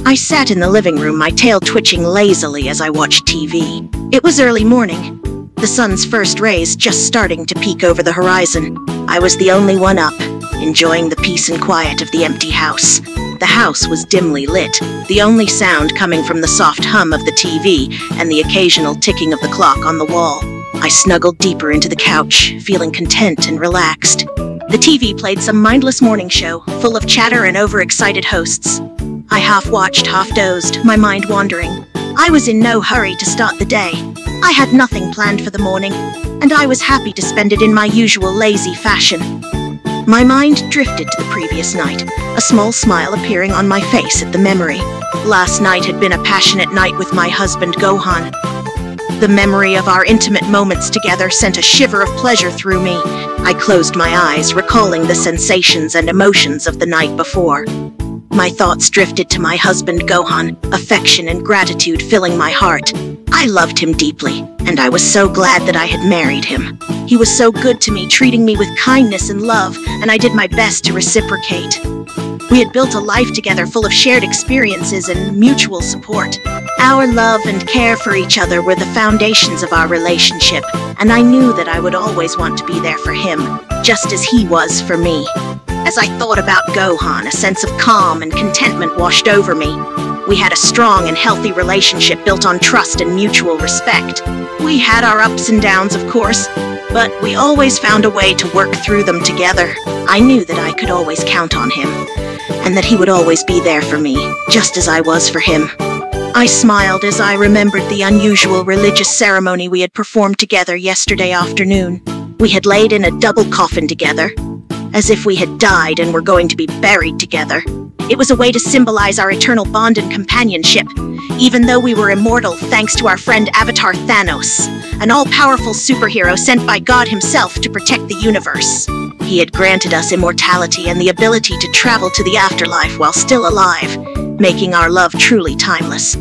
I sat in the living room, my tail twitching lazily as I watched TV. It was early morning, the sun's first rays just starting to peek over the horizon. I was the only one up, enjoying the peace and quiet of the empty house. The house was dimly lit, the only sound coming from the soft hum of the TV and the occasional ticking of the clock on the wall. I snuggled deeper into the couch, feeling content and relaxed. The TV played some mindless morning show, full of chatter and overexcited hosts. I half-watched, half-dozed, my mind wandering. I was in no hurry to start the day. I had nothing planned for the morning, and I was happy to spend it in my usual lazy fashion. My mind drifted to the previous night, a small smile appearing on my face at the memory. Last night had been a passionate night with my husband Gohan. The memory of our intimate moments together sent a shiver of pleasure through me. I closed my eyes, recalling the sensations and emotions of the night before. My thoughts drifted to my husband Gohan, affection and gratitude filling my heart. I loved him deeply, and I was so glad that I had married him. He was so good to me, treating me with kindness and love, and I did my best to reciprocate. We had built a life together full of shared experiences and mutual support. Our love and care for each other were the foundations of our relationship, and I knew that I would always want to be there for him, just as he was for me. As I thought about Gohan, a sense of calm and contentment washed over me. We had a strong and healthy relationship built on trust and mutual respect. We had our ups and downs, of course, but we always found a way to work through them together. I knew that I could always count on him, and that he would always be there for me, just as I was for him. I smiled as I remembered the unusual religious ceremony we had performed together yesterday afternoon. We had laid in a double coffin together, as if we had died and were going to be buried together. It was a way to symbolize our eternal bond and companionship, even though we were immortal thanks to our friend Avatar Thanos, an all-powerful superhero sent by God himself to protect the universe. He had granted us immortality and the ability to travel to the afterlife while still alive, making our love truly timeless.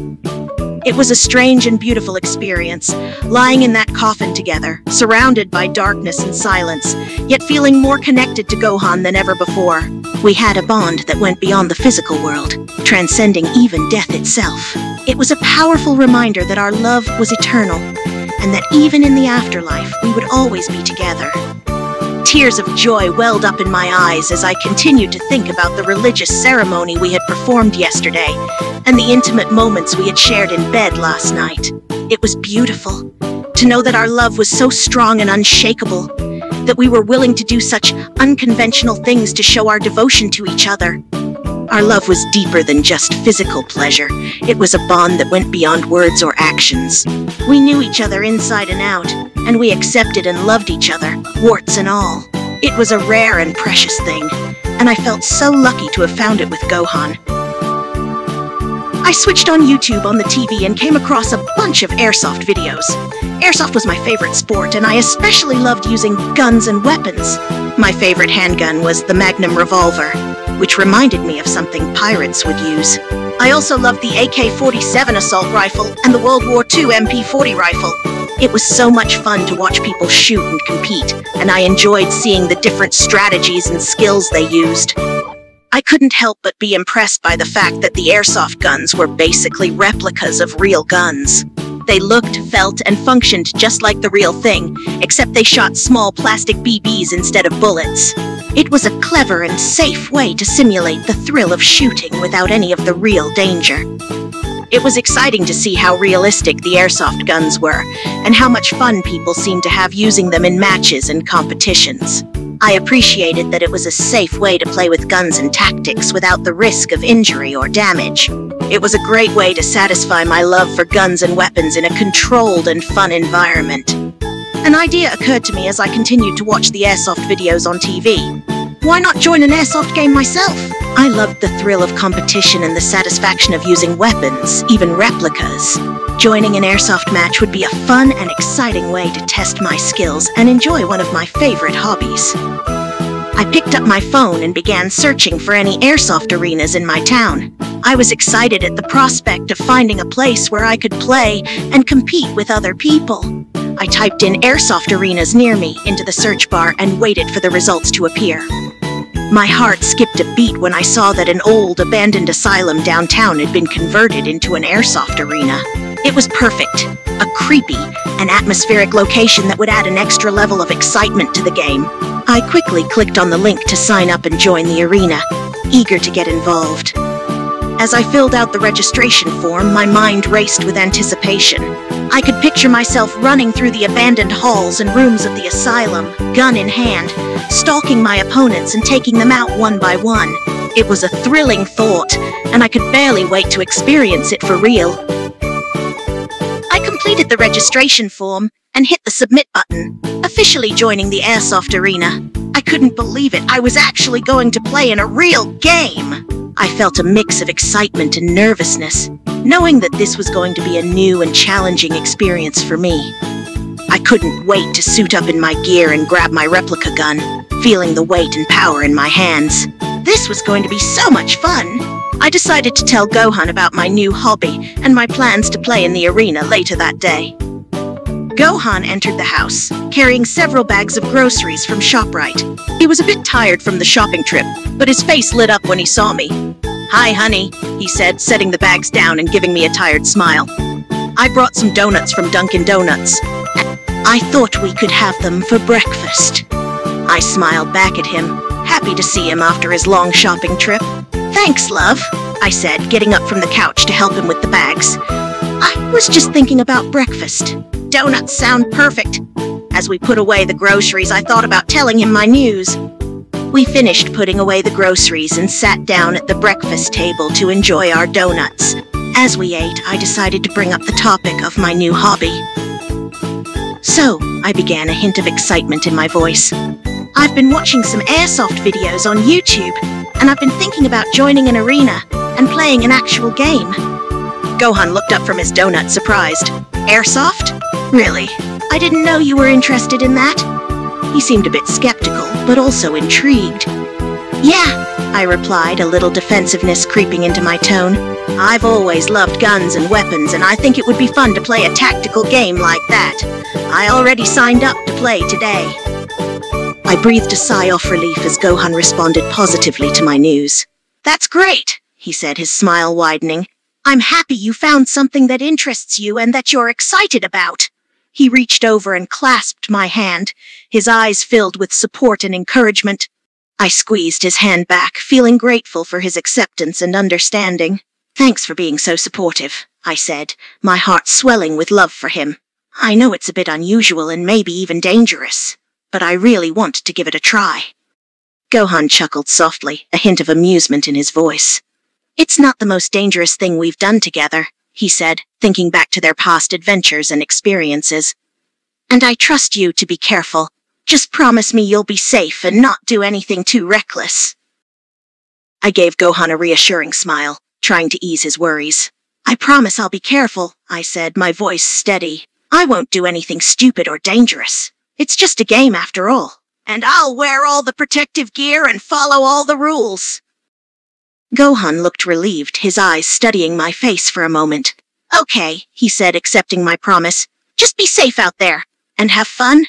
It was a strange and beautiful experience, lying in that coffin together, surrounded by darkness and silence, yet feeling more connected to Gohan than ever before. We had a bond that went beyond the physical world, transcending even death itself. It was a powerful reminder that our love was eternal, and that even in the afterlife, we would always be together. Tears of joy welled up in my eyes as I continued to think about the religious ceremony we had performed yesterday and the intimate moments we had shared in bed last night. It was beautiful to know that our love was so strong and unshakable, that we were willing to do such unconventional things to show our devotion to each other. Our love was deeper than just physical pleasure. It was a bond that went beyond words or actions. We knew each other inside and out, and we accepted and loved each other, warts and all. It was a rare and precious thing, and I felt so lucky to have found it with Gohan. I switched on YouTube on the TV and came across a bunch of Airsoft videos. Airsoft was my favorite sport, and I especially loved using guns and weapons. My favorite handgun was the Magnum revolver, which reminded me of something pirates would use. I also loved the AK-47 assault rifle and the World War II MP-40 rifle. It was so much fun to watch people shoot and compete, and I enjoyed seeing the different strategies and skills they used. I couldn't help but be impressed by the fact that the airsoft guns were basically replicas of real guns. They looked, felt, and functioned just like the real thing, except they shot small plastic BBs instead of bullets. It was a clever and safe way to simulate the thrill of shooting without any of the real danger. It was exciting to see how realistic the airsoft guns were, and how much fun people seemed to have using them in matches and competitions. I appreciated that it was a safe way to play with guns and tactics without the risk of injury or damage. It was a great way to satisfy my love for guns and weapons in a controlled and fun environment. An idea occurred to me as I continued to watch the airsoft videos on TV. Why not join an airsoft game myself? I loved the thrill of competition and the satisfaction of using weapons, even replicas. Joining an airsoft match would be a fun and exciting way to test my skills and enjoy one of my favorite hobbies. I picked up my phone and began searching for any airsoft arenas in my town. I was excited at the prospect of finding a place where I could play and compete with other people. I typed in airsoft arenas near me into the search bar and waited for the results to appear. My heart skipped a beat when I saw that an old, abandoned asylum downtown had been converted into an airsoft arena. It was perfect. A creepy and atmospheric location that would add an extra level of excitement to the game. I quickly clicked on the link to sign up and join the arena, eager to get involved. As I filled out the registration form, my mind raced with anticipation. I could picture myself running through the abandoned halls and rooms of the asylum, gun in hand, stalking my opponents and taking them out one by one. It was a thrilling thought, and I could barely wait to experience it for real. I completed the registration form and hit the submit button, officially joining the Airsoft arena. I couldn't believe it. I was actually going to play in a real game. I felt a mix of excitement and nervousness, knowing that this was going to be a new and challenging experience for me. I couldn't wait to suit up in my gear and grab my replica gun, feeling the weight and power in my hands. This was going to be so much fun. I decided to tell Gohan about my new hobby and my plans to play in the arena later that day. Gohan entered the house, carrying several bags of groceries from ShopRite. He was a bit tired from the shopping trip, but his face lit up when he saw me. "Hi, honey," he said, setting the bags down and giving me a tired smile. "I brought some donuts from Dunkin' Donuts. I thought we could have them for breakfast." I smiled back at him, happy to see him after his long shopping trip. "Thanks, love," I said, getting up from the couch to help him with the bags. "I was just thinking about breakfast. Donuts sound perfect." As we put away the groceries, I thought about telling him my news. We finished putting away the groceries and sat down at the breakfast table to enjoy our donuts. As we ate, I decided to bring up the topic of my new hobby. "So," I began, a hint of excitement in my voice, "I've been watching some airsoft videos on YouTube, and I've been thinking about joining an arena and playing an actual game." Gohan looked up from his donut, surprised. "Airsoft? Really? I didn't know you were interested in that." He seemed a bit skeptical, but also intrigued. "Yeah," I replied, a little defensiveness creeping into my tone. "I've always loved guns and weapons, and I think it would be fun to play a tactical game like that. I already signed up to play today." I breathed a sigh of relief as Gohan responded positively to my news. "That's great," he said, his smile widening. "I'm happy you found something that interests you and that you're excited about." He reached over and clasped my hand, his eyes filled with support and encouragement. I squeezed his hand back, feeling grateful for his acceptance and understanding. "Thanks for being so supportive," I said, my heart swelling with love for him. "I know it's a bit unusual and maybe even dangerous, but I really want to give it a try." Gohan chuckled softly, a hint of amusement in his voice. "It's not the most dangerous thing we've done together," he said, thinking back to their past adventures and experiences. "And I trust you to be careful. Just promise me you'll be safe and not do anything too reckless." I gave Gohan a reassuring smile, trying to ease his worries. "I promise I'll be careful," I said, my voice steady. "I won't do anything stupid or dangerous. It's just a game after all. And I'll wear all the protective gear and follow all the rules." Gohan looked relieved, his eyes studying my face for a moment. "Okay," he said, accepting my promise. "Just be safe out there, and have fun."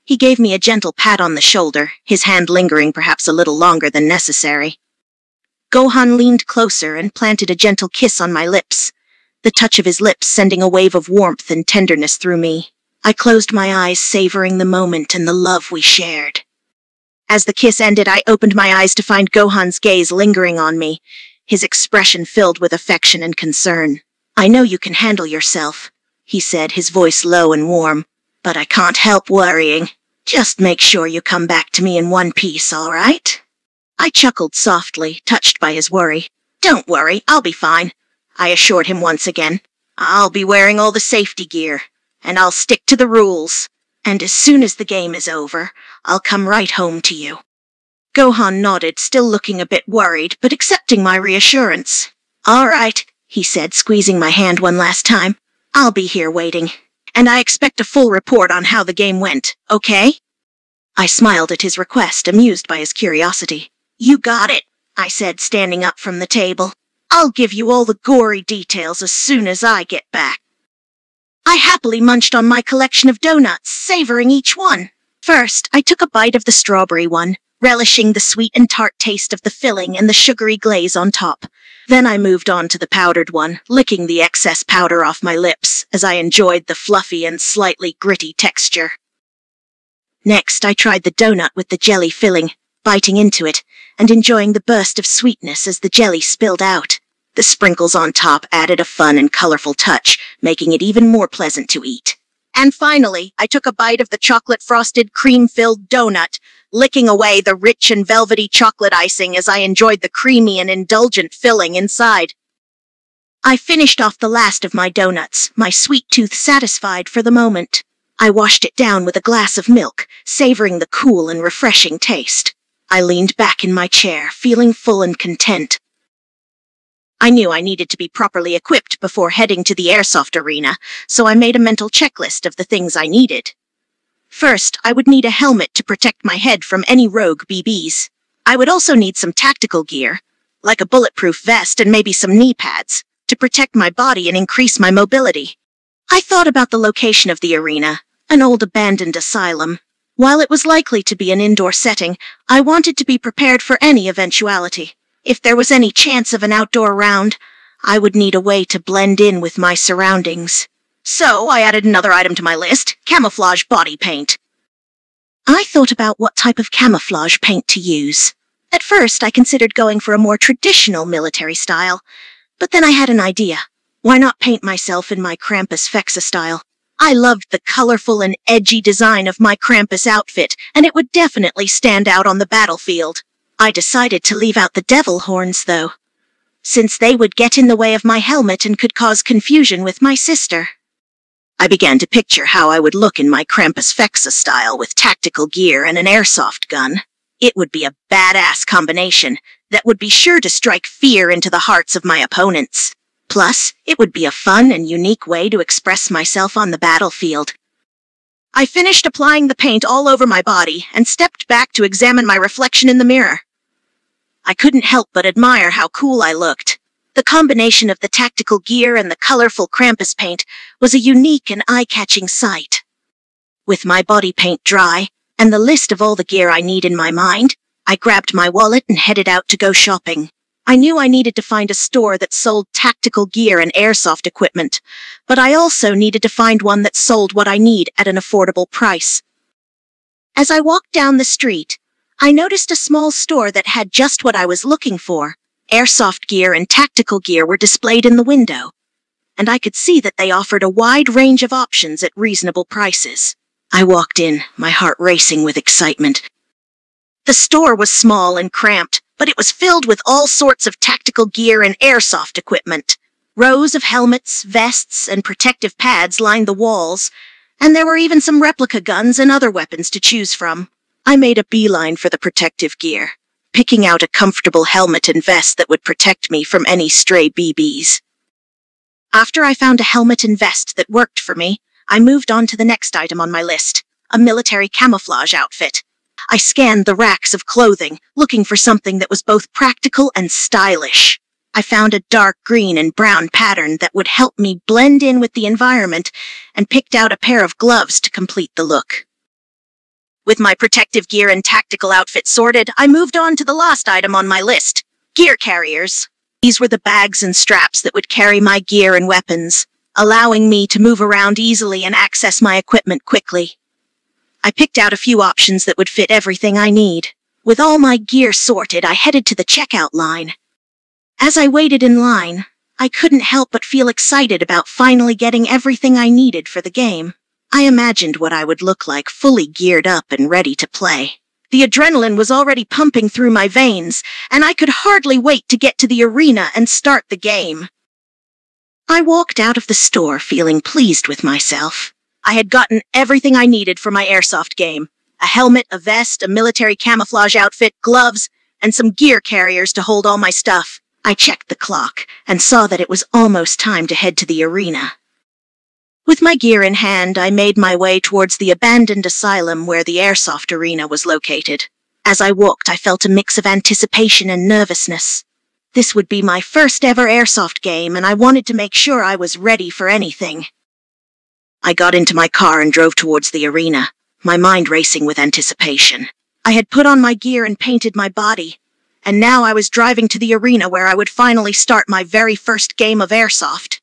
He gave me a gentle pat on the shoulder, his hand lingering perhaps a little longer than necessary. Gohan leaned closer and planted a gentle kiss on my lips, the touch of his lips sending a wave of warmth and tenderness through me. I closed my eyes, savoring the moment and the love we shared. As the kiss ended, I opened my eyes to find Gohan's gaze lingering on me, his expression filled with affection and concern. "I know you can handle yourself," he said, his voice low and warm, "but I can't help worrying. Just make sure you come back to me in one piece, all right?" I chuckled softly, touched by his worry. "Don't worry, I'll be fine," I assured him once again. "I'll be wearing all the safety gear, and I'll stick to the rules. And as soon as the game is over, I'll come right home to you." Gohan nodded, still looking a bit worried, but accepting my reassurance. "All right," he said, squeezing my hand one last time. "I'll be here waiting. And I expect a full report on how the game went, okay?" I smiled at his request, amused by his curiosity. "You got it," I said, standing up from the table. "I'll give you all the gory details as soon as I get back." I happily munched on my collection of donuts, savoring each one. First, I took a bite of the strawberry one, relishing the sweet and tart taste of the filling and the sugary glaze on top. Then I moved on to the powdered one, licking the excess powder off my lips as I enjoyed the fluffy and slightly gritty texture. Next, I tried the donut with the jelly filling, biting into it and enjoying the burst of sweetness as the jelly spilled out. The sprinkles on top added a fun and colorful touch, making it even more pleasant to eat. And finally, I took a bite of the chocolate-frosted, cream-filled donut, licking away the rich and velvety chocolate icing as I enjoyed the creamy and indulgent filling inside. I finished off the last of my donuts, my sweet tooth satisfied for the moment. I washed it down with a glass of milk, savoring the cool and refreshing taste. I leaned back in my chair, feeling full and content. I knew I needed to be properly equipped before heading to the airsoft arena, so I made a mental checklist of the things I needed. First, I would need a helmet to protect my head from any rogue BBs. I would also need some tactical gear, like a bulletproof vest and maybe some knee pads, to protect my body and increase my mobility. I thought about the location of the arena, an old abandoned asylum. While it was likely to be an indoor setting, I wanted to be prepared for any eventuality. If there was any chance of an outdoor round, I would need a way to blend in with my surroundings. So I added another item to my list, camouflage body paint. I thought about what type of camouflage paint to use. At first, I considered going for a more traditional military style, but then I had an idea. Why not paint myself in my Krampus Fexa style? I loved the colorful and edgy design of my Krampus outfit, and it would definitely stand out on the battlefield. I decided to leave out the devil horns, though, since they would get in the way of my helmet and could cause confusion with my sister. I began to picture how I would look in my Krampus Fexa style with tactical gear and an airsoft gun. It would be a badass combination that would be sure to strike fear into the hearts of my opponents. Plus, it would be a fun and unique way to express myself on the battlefield. I finished applying the paint all over my body and stepped back to examine my reflection in the mirror. I couldn't help but admire how cool I looked. The combination of the tactical gear and the colorful Krampus paint was a unique and eye-catching sight. With my body paint dry and the list of all the gear I need in my mind, I grabbed my wallet and headed out to go shopping. I knew I needed to find a store that sold tactical gear and airsoft equipment, but I also needed to find one that sold what I need at an affordable price. As I walked down the street, I noticed a small store that had just what I was looking for. Airsoft gear and tactical gear were displayed in the window, and I could see that they offered a wide range of options at reasonable prices. I walked in, my heart racing with excitement. The store was small and cramped, but it was filled with all sorts of tactical gear and airsoft equipment. Rows of helmets, vests, and protective pads lined the walls, and there were even some replica guns and other weapons to choose from. I made a beeline for the protective gear, picking out a comfortable helmet and vest that would protect me from any stray BBs. After I found a helmet and vest that worked for me, I moved on to the next item on my list, a military camouflage outfit. I scanned the racks of clothing, looking for something that was both practical and stylish. I found a dark green and brown pattern that would help me blend in with the environment and picked out a pair of gloves to complete the look. With my protective gear and tactical outfit sorted, I moved on to the last item on my list, gear carriers. These were the bags and straps that would carry my gear and weapons, allowing me to move around easily and access my equipment quickly. I picked out a few options that would fit everything I need. With all my gear sorted, I headed to the checkout line. As I waited in line, I couldn't help but feel excited about finally getting everything I needed for the game. I imagined what I would look like fully geared up and ready to play. The adrenaline was already pumping through my veins, and I could hardly wait to get to the arena and start the game. I walked out of the store feeling pleased with myself. I had gotten everything I needed for my airsoft game. A helmet, a vest, a military camouflage outfit, gloves, and some gear carriers to hold all my stuff. I checked the clock and saw that it was almost time to head to the arena. With my gear in hand, I made my way towards the abandoned asylum where the airsoft arena was located. As I walked, I felt a mix of anticipation and nervousness. This would be my first ever airsoft game, and I wanted to make sure I was ready for anything. I got into my car and drove towards the arena, my mind racing with anticipation. I had put on my gear and painted my body, and now I was driving to the arena where I would finally start my very first game of Airsoft.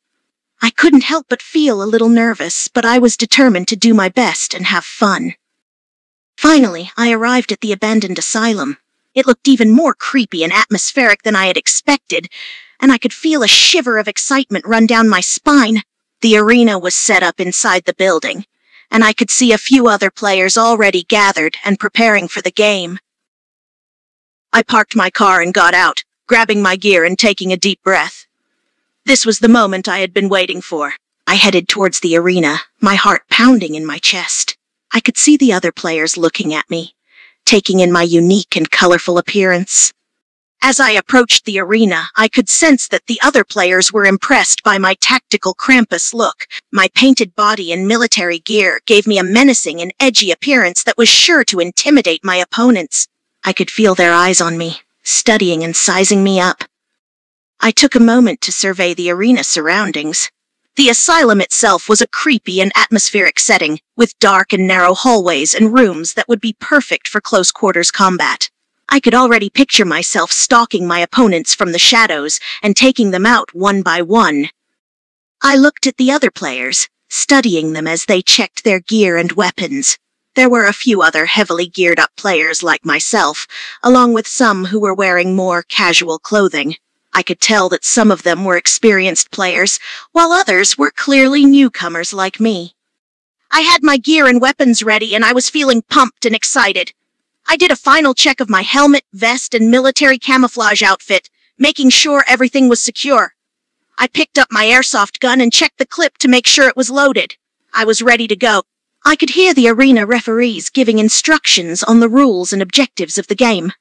I couldn't help but feel a little nervous, but I was determined to do my best and have fun. Finally, I arrived at the abandoned asylum. It looked even more creepy and atmospheric than I had expected, and I could feel a shiver of excitement run down my spine. The arena was set up inside the building, and I could see a few other players already gathered and preparing for the game. I parked my car and got out, grabbing my gear and taking a deep breath. This was the moment I had been waiting for. I headed towards the arena, my heart pounding in my chest. I could see the other players looking at me, taking in my unique and colorful appearance. As I approached the arena, I could sense that the other players were impressed by my tactical Krampus look. My painted body and military gear gave me a menacing and edgy appearance that was sure to intimidate my opponents. I could feel their eyes on me, studying and sizing me up. I took a moment to survey the arena surroundings. The asylum itself was a creepy and atmospheric setting, with dark and narrow hallways and rooms that would be perfect for close-quarters combat. I could already picture myself stalking my opponents from the shadows and taking them out one by one. I looked at the other players, studying them as they checked their gear and weapons. There were a few other heavily geared-up players like myself, along with some who were wearing more casual clothing. I could tell that some of them were experienced players, while others were clearly newcomers like me. I had my gear and weapons ready, and I was feeling pumped and excited. I did a final check of my helmet, vest, and military camouflage outfit, making sure everything was secure. I picked up my airsoft gun and checked the clip to make sure it was loaded. I was ready to go. I could hear the arena referees giving instructions on the rules and objectives of the game.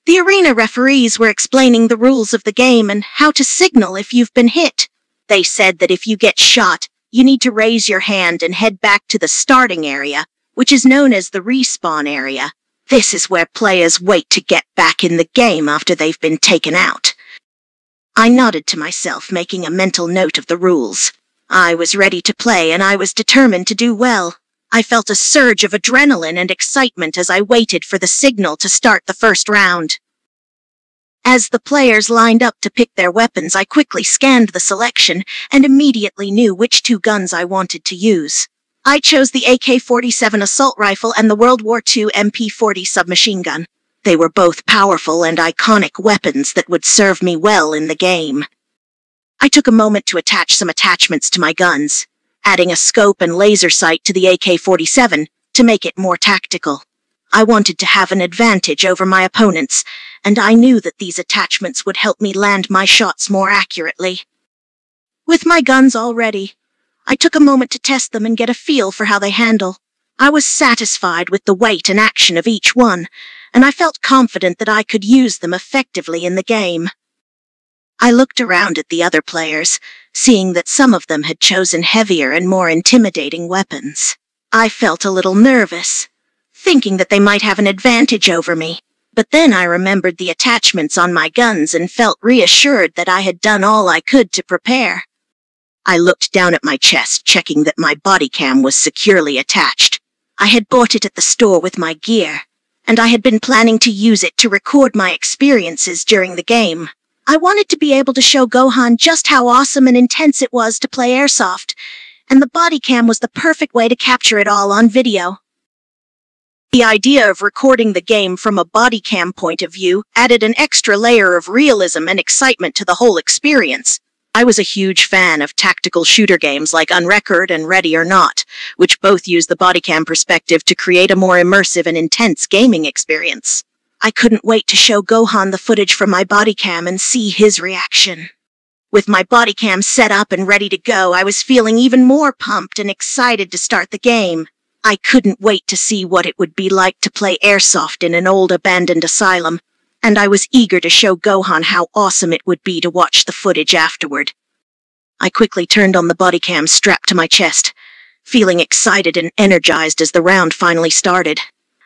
The arena referees were explaining the rules of the game and how to signal if you've been hit. They said that if you get shot, you need to raise your hand and head back to the starting area, which is known as the respawn area. This is where players wait to get back in the game after they've been taken out. I nodded to myself, making a mental note of the rules. I was ready to play, and I was determined to do well. I felt a surge of adrenaline and excitement as I waited for the signal to start the first round. As the players lined up to pick their weapons, I quickly scanned the selection and immediately knew which two guns I wanted to use. I chose the AK-47 assault rifle and the World War II MP-40 submachine gun. They were both powerful and iconic weapons that would serve me well in the game. I took a moment to attach some attachments to my guns, adding a scope and laser sight to the AK-47 to make it more tactical. I wanted to have an advantage over my opponents, and I knew that these attachments would help me land my shots more accurately. With my guns all ready, I took a moment to test them and get a feel for how they handle. I was satisfied with the weight and action of each one, and I felt confident that I could use them effectively in the game. I looked around at the other players, seeing that some of them had chosen heavier and more intimidating weapons. I felt a little nervous, thinking that they might have an advantage over me. But then I remembered the attachments on my guns and felt reassured that I had done all I could to prepare. I looked down at my chest, checking that my body cam was securely attached. I had bought it at the store with my gear, and I had been planning to use it to record my experiences during the game. I wanted to be able to show Gohan just how awesome and intense it was to play Airsoft, and the body cam was the perfect way to capture it all on video. The idea of recording the game from a body cam point of view added an extra layer of realism and excitement to the whole experience. I was a huge fan of tactical shooter games like Unrecord and Ready or Not, which both use the body cam perspective to create a more immersive and intense gaming experience. I couldn't wait to show Gohan the footage from my body cam and see his reaction. With my body cam set up and ready to go, I was feeling even more pumped and excited to start the game. I couldn't wait to see what it would be like to play Airsoft in an old abandoned asylum, and I was eager to show Gohan how awesome it would be to watch the footage afterward. I quickly turned on the body cam strapped to my chest, feeling excited and energized as the round finally started.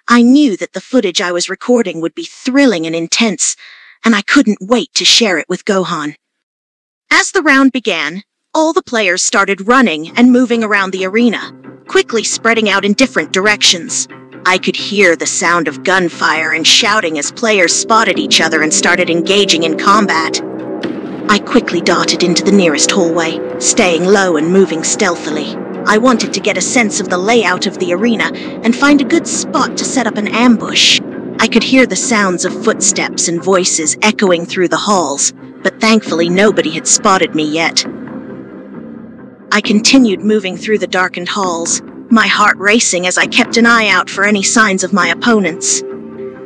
I knew that the footage I was recording would be thrilling and intense, and I couldn't wait to share it with Gohan. As the round began, all the players started running and moving around the arena, quickly spreading out in different directions. I could hear the sound of gunfire and shouting as players spotted each other and started engaging in combat. I quickly darted into the nearest hallway, staying low and moving stealthily. I wanted to get a sense of the layout of the arena and find a good spot to set up an ambush. I could hear the sounds of footsteps and voices echoing through the halls, but thankfully nobody had spotted me yet. I continued moving through the darkened halls, my heart racing as I kept an eye out for any signs of my opponents.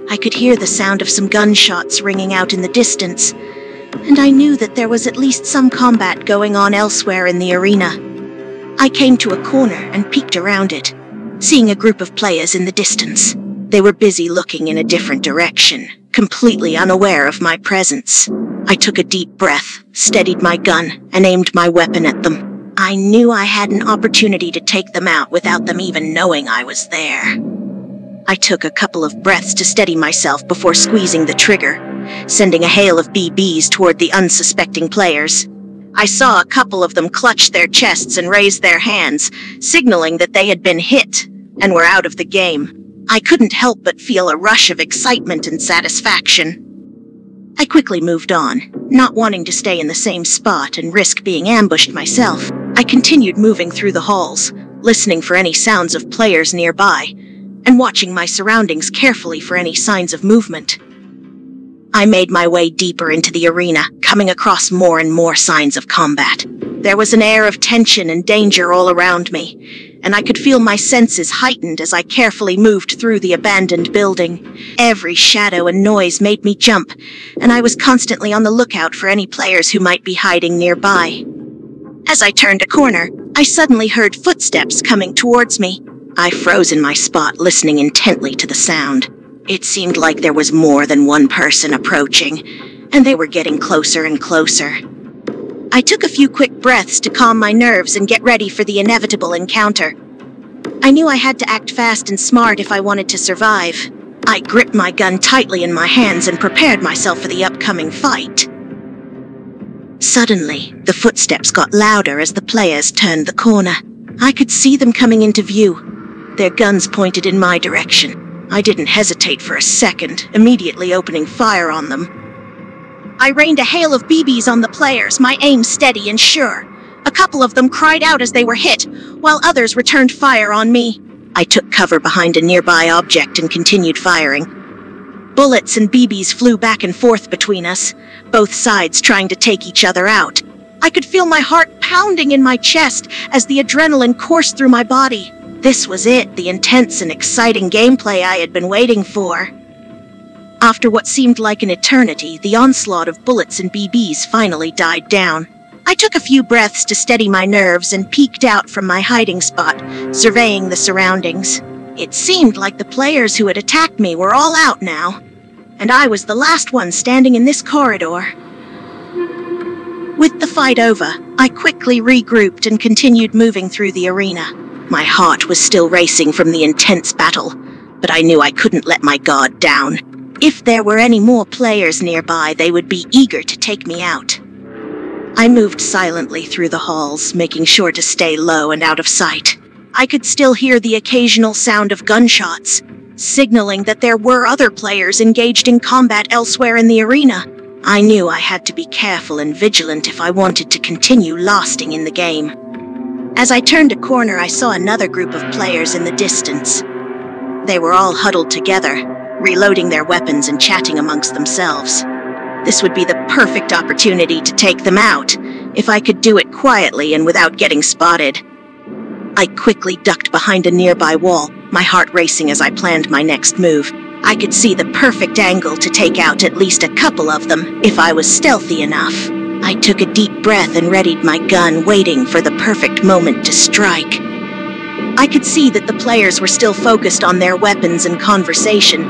I could hear the sound of some gunshots ringing out in the distance, and I knew that there was at least some combat going on elsewhere in the arena. I came to a corner and peeked around it, seeing a group of players in the distance. They were busy looking in a different direction, completely unaware of my presence. I took a deep breath, steadied my gun, and aimed my weapon at them. I knew I had an opportunity to take them out without them even knowing I was there. I took a couple of breaths to steady myself before squeezing the trigger, sending a hail of BBs toward the unsuspecting players. I saw a couple of them clutch their chests and raise their hands, signaling that they had been hit and were out of the game. I couldn't help but feel a rush of excitement and satisfaction. I quickly moved on, not wanting to stay in the same spot and risk being ambushed myself. I continued moving through the halls, listening for any sounds of players nearby, and watching my surroundings carefully for any signs of movement. I made my way deeper into the arena, coming across more and more signs of combat. There was an air of tension and danger all around me, and I could feel my senses heightened as I carefully moved through the abandoned building. Every shadow and noise made me jump, and I was constantly on the lookout for any players who might be hiding nearby. As I turned a corner, I suddenly heard footsteps coming towards me. I froze in my spot, listening intently to the sound. It seemed like there was more than one person approaching, and they were getting closer and closer. I took a few quick breaths to calm my nerves and get ready for the inevitable encounter. I knew I had to act fast and smart if I wanted to survive. I gripped my gun tightly in my hands and prepared myself for the upcoming fight. Suddenly, the footsteps got louder as the players turned the corner. I could see them coming into view, their guns pointed in my direction. I didn't hesitate for a second, immediately opening fire on them. I rained a hail of BBs on the players, my aim steady and sure. A couple of them cried out as they were hit, while others returned fire on me. I took cover behind a nearby object and continued firing. Bullets and BBs flew back and forth between us, both sides trying to take each other out. I could feel my heart pounding in my chest as the adrenaline coursed through my body. This was it, the intense and exciting gameplay I had been waiting for. After what seemed like an eternity, the onslaught of bullets and BBs finally died down. I took a few breaths to steady my nerves and peeked out from my hiding spot, surveying the surroundings. It seemed like the players who had attacked me were all out now, and I was the last one standing in this corridor. With the fight over, I quickly regrouped and continued moving through the arena. My heart was still racing from the intense battle, but I knew I couldn't let my guard down. If there were any more players nearby, they would be eager to take me out. I moved silently through the halls, making sure to stay low and out of sight. I could still hear the occasional sound of gunshots, signaling that there were other players engaged in combat elsewhere in the arena. I knew I had to be careful and vigilant if I wanted to continue lasting in the game. As I turned a corner, I saw another group of players in the distance. They were all huddled together, reloading their weapons and chatting amongst themselves. This would be the perfect opportunity to take them out, if I could do it quietly and without getting spotted. I quickly ducked behind a nearby wall, my heart racing as I planned my next move. I could see the perfect angle to take out at least a couple of them, if I was stealthy enough. I took a deep breath and readied my gun, waiting for the perfect moment to strike. I could see that the players were still focused on their weapons and conversation,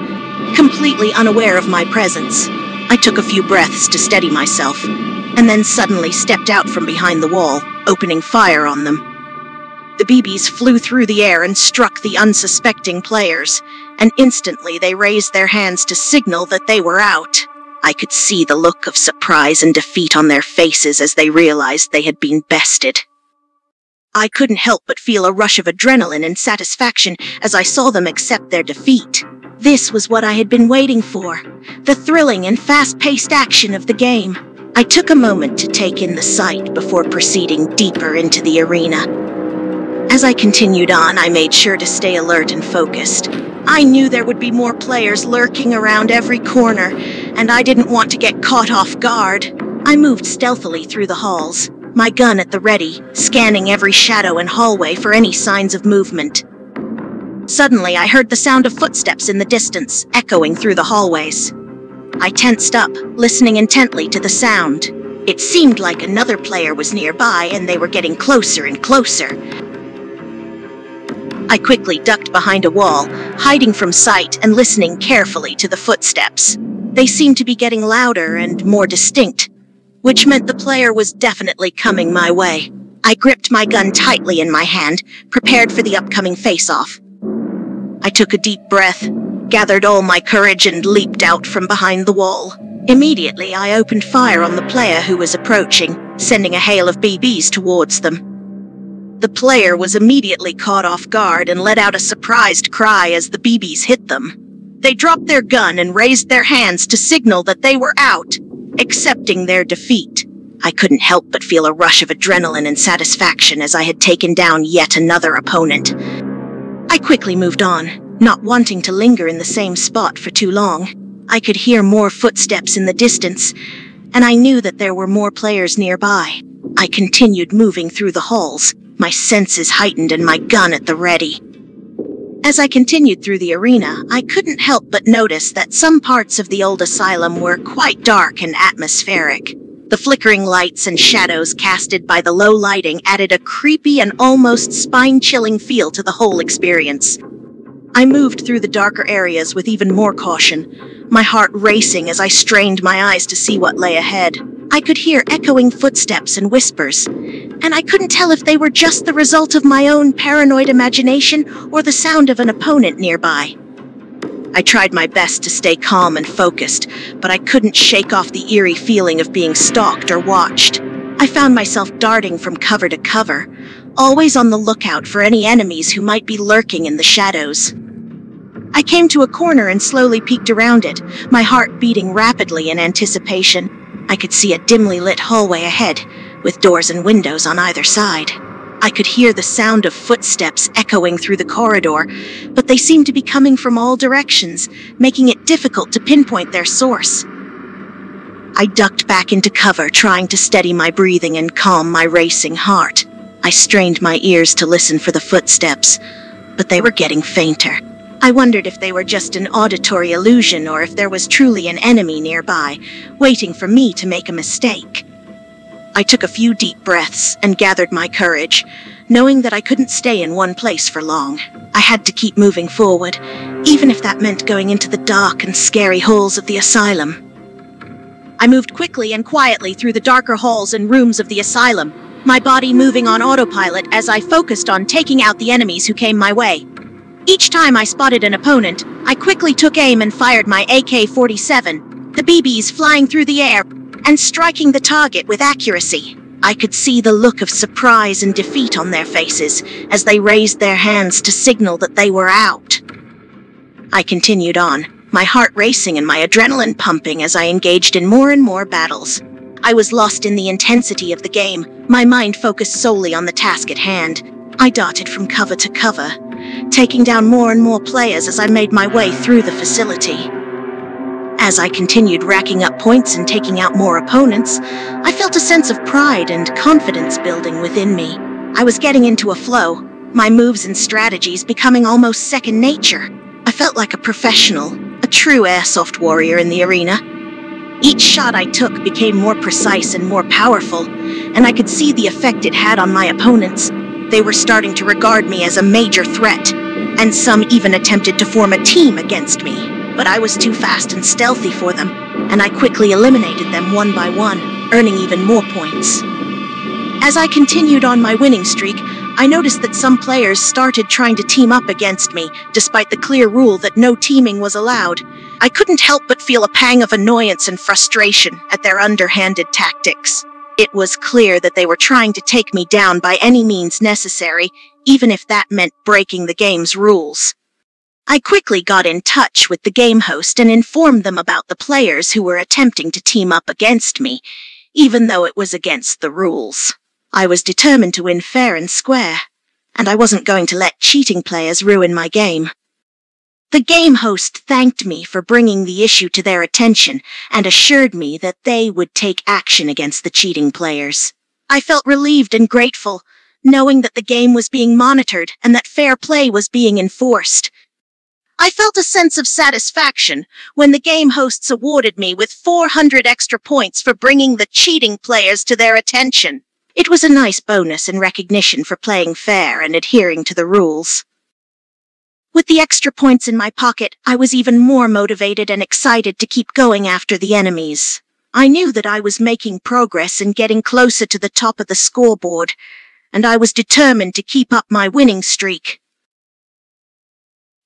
completely unaware of my presence. I took a few breaths to steady myself, and then suddenly stepped out from behind the wall, opening fire on them. The BBs flew through the air and struck the unsuspecting players, and instantly they raised their hands to signal that they were out. I could see the look of surprise and defeat on their faces as they realized they had been bested. I couldn't help but feel a rush of adrenaline and satisfaction as I saw them accept their defeat. This was what I had been waiting for, the thrilling and fast-paced action of the game. I took a moment to take in the sight before proceeding deeper into the arena. As I continued on, I made sure to stay alert and focused. I knew there would be more players lurking around every corner, and I didn't want to get caught off guard. I moved stealthily through the halls, my gun at the ready, scanning every shadow and hallway for any signs of movement. Suddenly, I heard the sound of footsteps in the distance, echoing through the hallways. I tensed up, listening intently to the sound. It seemed like another player was nearby, and they were getting closer and closer. I quickly ducked behind a wall, hiding from sight and listening carefully to the footsteps. They seemed to be getting louder and more distinct, which meant the player was definitely coming my way. I gripped my gun tightly in my hand, prepared for the upcoming face-off. I took a deep breath, gathered all my courage, and leaped out from behind the wall. Immediately, I opened fire on the player who was approaching, sending a hail of BBs towards them. The player was immediately caught off guard and let out a surprised cry as the BBs hit them. They dropped their gun and raised their hands to signal that they were out, accepting their defeat. I couldn't help but feel a rush of adrenaline and satisfaction as I had taken down yet another opponent. I quickly moved on, not wanting to linger in the same spot for too long. I could hear more footsteps in the distance, and I knew that there were more players nearby. I continued moving through the halls, my senses heightened and my gun at the ready. As I continued through the arena, I couldn't help but notice that some parts of the old asylum were quite dark and atmospheric. The flickering lights and shadows casted by the low lighting added a creepy and almost spine-chilling feel to the whole experience. I moved through the darker areas with even more caution, my heart racing as I strained my eyes to see what lay ahead. I could hear echoing footsteps and whispers, and I couldn't tell if they were just the result of my own paranoid imagination or the sound of an opponent nearby. I tried my best to stay calm and focused, but I couldn't shake off the eerie feeling of being stalked or watched. I found myself darting from cover to cover, always on the lookout for any enemies who might be lurking in the shadows. I came to a corner and slowly peeked around it, my heart beating rapidly in anticipation. I could see a dimly lit hallway ahead, with doors and windows on either side. I could hear the sound of footsteps echoing through the corridor, but they seemed to be coming from all directions, making it difficult to pinpoint their source. I ducked back into cover, trying to steady my breathing and calm my racing heart. I strained my ears to listen for the footsteps, but they were getting fainter. I wondered if they were just an auditory illusion or if there was truly an enemy nearby, waiting for me to make a mistake. I took a few deep breaths and gathered my courage, knowing that I couldn't stay in one place for long. I had to keep moving forward, even if that meant going into the dark and scary halls of the asylum. I moved quickly and quietly through the darker halls and rooms of the asylum, my body moving on autopilot as I focused on taking out the enemies who came my way. Each time I spotted an opponent, I quickly took aim and fired my AK-47, the BBs flying through the air and striking the target with accuracy. I could see the look of surprise and defeat on their faces as they raised their hands to signal that they were out. I continued on, my heart racing and my adrenaline pumping as I engaged in more and more battles. I was lost in the intensity of the game, my mind focused solely on the task at hand. I darted from cover to cover, taking down more and more players as I made my way through the facility. As I continued racking up points and taking out more opponents, I felt a sense of pride and confidence building within me. I was getting into a flow, my moves and strategies becoming almost second nature. I felt like a professional, a true Airsoft warrior in the arena. Each shot I took became more precise and more powerful, and I could see the effect it had on my opponents. They were starting to regard me as a major threat, and some even attempted to form a team against me. But I was too fast and stealthy for them, and I quickly eliminated them one by one, earning even more points. As I continued on my winning streak, I noticed that some players started trying to team up against me, despite the clear rule that no teaming was allowed. I couldn't help but feel a pang of annoyance and frustration at their underhanded tactics. It was clear that they were trying to take me down by any means necessary, even if that meant breaking the game's rules. I quickly got in touch with the game host and informed them about the players who were attempting to team up against me, even though it was against the rules. I was determined to win fair and square, and I wasn't going to let cheating players ruin my game. The game host thanked me for bringing the issue to their attention and assured me that they would take action against the cheating players. I felt relieved and grateful, knowing that the game was being monitored and that fair play was being enforced. I felt a sense of satisfaction when the game hosts awarded me with 400 extra points for bringing the cheating players to their attention. It was a nice bonus and recognition for playing fair and adhering to the rules. With the extra points in my pocket, I was even more motivated and excited to keep going after the enemies. I knew that I was making progress and getting closer to the top of the scoreboard, and I was determined to keep up my winning streak.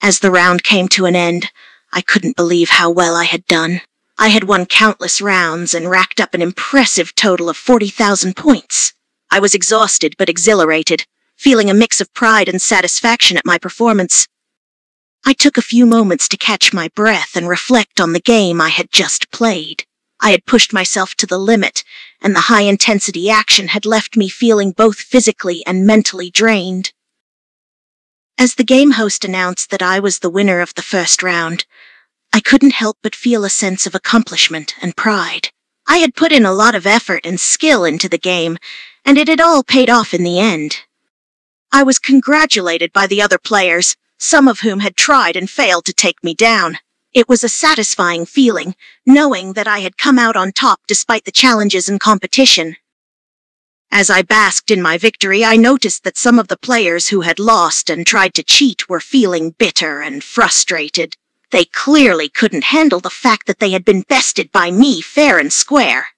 As the round came to an end, I couldn't believe how well I had done. I had won countless rounds and racked up an impressive total of 40,000 points. I was exhausted but exhilarated, feeling a mix of pride and satisfaction at my performance. I took a few moments to catch my breath and reflect on the game I had just played. I had pushed myself to the limit, and the high-intensity action had left me feeling both physically and mentally drained. As the game host announced that I was the winner of the first round, I couldn't help but feel a sense of accomplishment and pride. I had put in a lot of effort and skill into the game, and it had all paid off in the end. I was congratulated by the other players, some of whom had tried and failed to take me down. It was a satisfying feeling, knowing that I had come out on top despite the challenges and competition. As I basked in my victory, I noticed that some of the players who had lost and tried to cheat were feeling bitter and frustrated. They clearly couldn't handle the fact that they had been bested by me fair and square.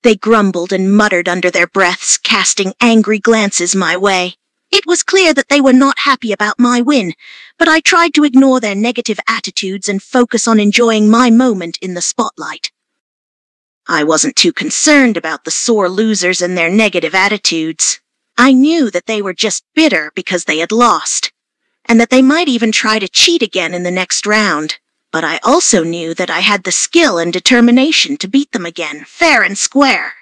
They grumbled and muttered under their breaths, casting angry glances my way. It was clear that they were not happy about my win, but I tried to ignore their negative attitudes and focus on enjoying my moment in the spotlight. I wasn't too concerned about the sore losers and their negative attitudes. I knew that they were just bitter because they had lost, and that they might even try to cheat again in the next round. But I also knew that I had the skill and determination to beat them again, fair and square.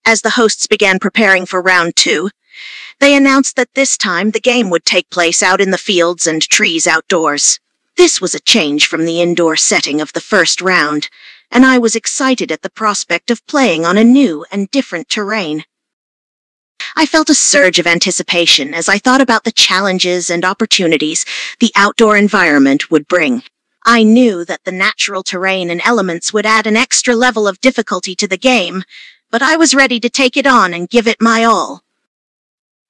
As the hosts began preparing for round 2, they announced that this time the game would take place out in the fields and trees outdoors. This was a change from the indoor setting of the first round, and I was excited at the prospect of playing on a new and different terrain. I felt a surge of anticipation as I thought about the challenges and opportunities the outdoor environment would bring. I knew that the natural terrain and elements would add an extra level of difficulty to the game, but I was ready to take it on and give it my all.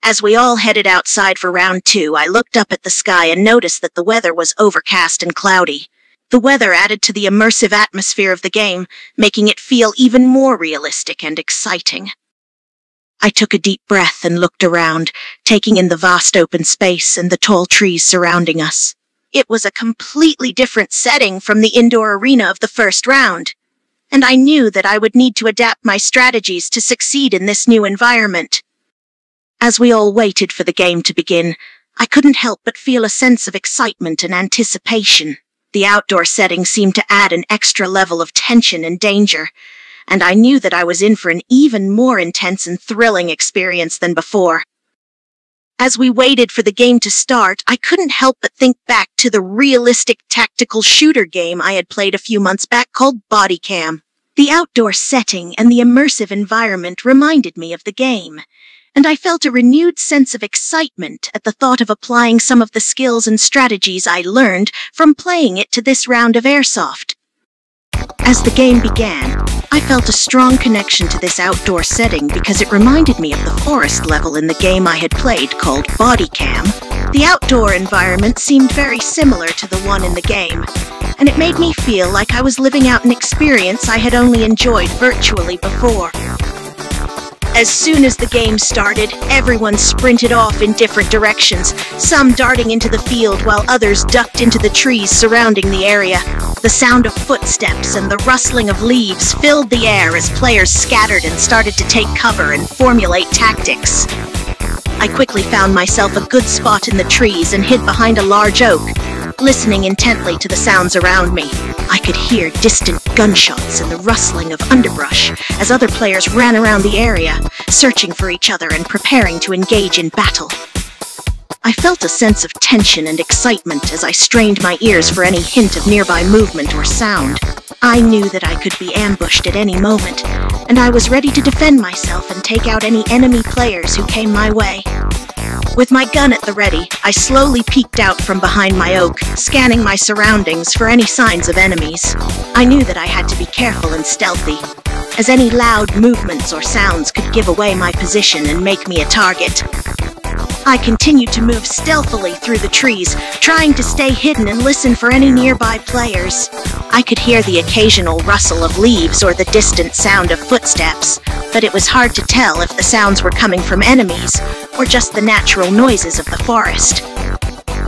As we all headed outside for round 2, I looked up at the sky and noticed that the weather was overcast and cloudy. The weather added to the immersive atmosphere of the game, making it feel even more realistic and exciting. I took a deep breath and looked around, taking in the vast open space and the tall trees surrounding us. It was a completely different setting from the indoor arena of the first round, and I knew that I would need to adapt my strategies to succeed in this new environment. As we all waited for the game to begin, I couldn't help but feel a sense of excitement and anticipation. The outdoor setting seemed to add an extra level of tension and danger, and I knew that I was in for an even more intense and thrilling experience than before. As we waited for the game to start, I couldn't help but think back to the realistic tactical shooter game I had played a few months back called Body Cam. The outdoor setting and the immersive environment reminded me of the game, and I felt a renewed sense of excitement at the thought of applying some of the skills and strategies I learned from playing it to this round of Airsoft. As the game began, I felt a strong connection to this outdoor setting because it reminded me of the forest level in the game I had played called Body Cam. The outdoor environment seemed very similar to the one in the game, and it made me feel like I was living out an experience I had only enjoyed virtually before. As soon as the game started, everyone sprinted off in different directions, some darting into the field while others ducked into the trees surrounding the area. The sound of footsteps and the rustling of leaves filled the air as players scattered and started to take cover and formulate tactics. I quickly found myself a good spot in the trees and hid behind a large oak, listening intently to the sounds around me. I could hear distant gunshots and the rustling of underbrush as other players ran around the area, searching for each other and preparing to engage in battle. I felt a sense of tension and excitement as I strained my ears for any hint of nearby movement or sound. I knew that I could be ambushed at any moment, and I was ready to defend myself and take out any enemy players who came my way. With my gun at the ready, I slowly peeked out from behind my oak, scanning my surroundings for any signs of enemies. I knew that I had to be careful and stealthy, as any loud movements or sounds could give away my position and make me a target. I continued to move stealthily through the trees, trying to stay hidden and listen for any nearby players. I could hear the occasional rustle of leaves or the distant sound of footsteps, but it was hard to tell if the sounds were coming from enemies or just the natural noises of the forest.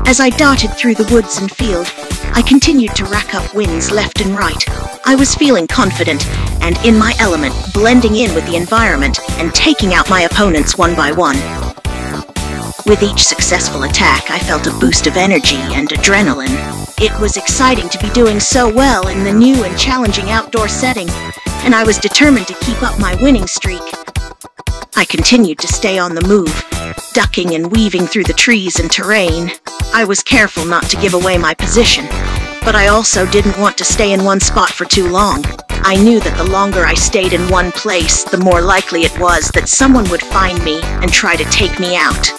As I darted through the woods and field, I continued to rack up wins left and right. I was feeling confident and in my element, blending in with the environment and taking out my opponents one by one. With each successful attack, I felt a boost of energy and adrenaline. It was exciting to be doing so well in the new and challenging outdoor setting, and I was determined to keep up my winning streak. I continued to stay on the move, ducking and weaving through the trees and terrain. I was careful not to give away my position, but I also didn't want to stay in one spot for too long. I knew that the longer I stayed in one place, the more likely it was that someone would find me and try to take me out.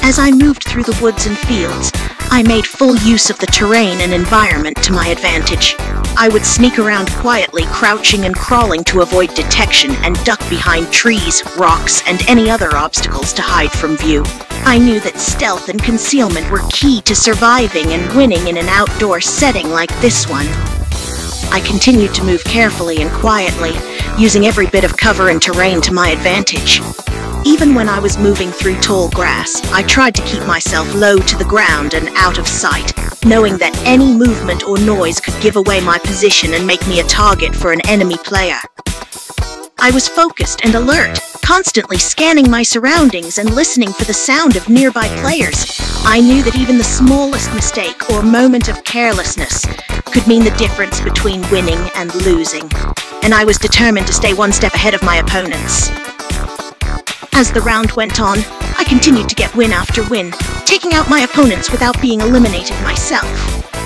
As I moved through the woods and fields, I made full use of the terrain and environment to my advantage. I would sneak around quietly, crouching and crawling to avoid detection and duck behind trees, rocks, and any other obstacles to hide from view. I knew that stealth and concealment were key to surviving and winning in an outdoor setting like this one. I continued to move carefully and quietly, using every bit of cover and terrain to my advantage. Even when I was moving through tall grass, I tried to keep myself low to the ground and out of sight, knowing that any movement or noise could give away my position and make me a target for an enemy player. I was focused and alert, constantly scanning my surroundings and listening for the sound of nearby players. I knew that even the smallest mistake or moment of carelessness could mean the difference between winning and losing, and I was determined to stay one step ahead of my opponents. As the round went on, I continued to get win after win, taking out my opponents without being eliminated myself.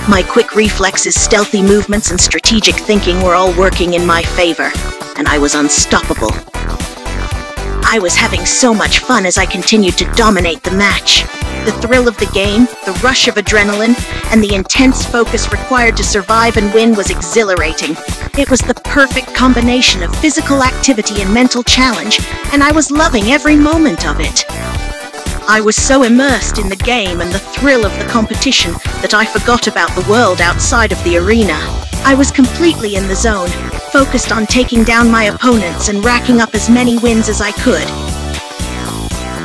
My quick reflexes, stealthy movements, and strategic thinking were all working in my favor, and I was unstoppable. I was having so much fun as I continued to dominate the match. The thrill of the game, the rush of adrenaline, and the intense focus required to survive and win was exhilarating. It was the perfect combination of physical activity and mental challenge, and I was loving every moment of it. I was so immersed in the game and the thrill of the competition that I forgot about the world outside of the arena. I was completely in the zone, focused on taking down my opponents and racking up as many wins as I could.